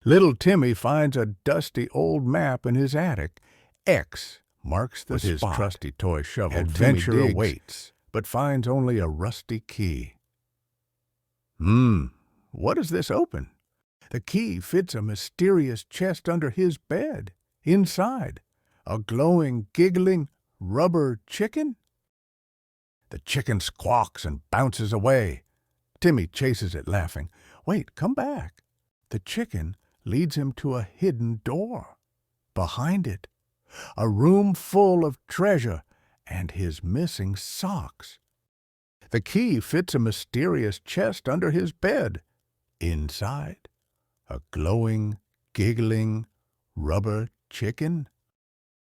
Little Timmy finds a dusty old map in his attic. X marks the spot. With his trusty toy shovel, adventure awaits, but finds only a rusty key. What does this open? The key fits a mysterious chest under his bed. Inside, a glowing, giggling rubber chicken? The chicken squawks and bounces away. Timmy chases it, laughing. Wait, come back. The chicken leads him to a hidden door. Behind it, a room full of treasure and his missing socks. The key fits a mysterious chest under his bed. Inside, a glowing, giggling rubber chicken.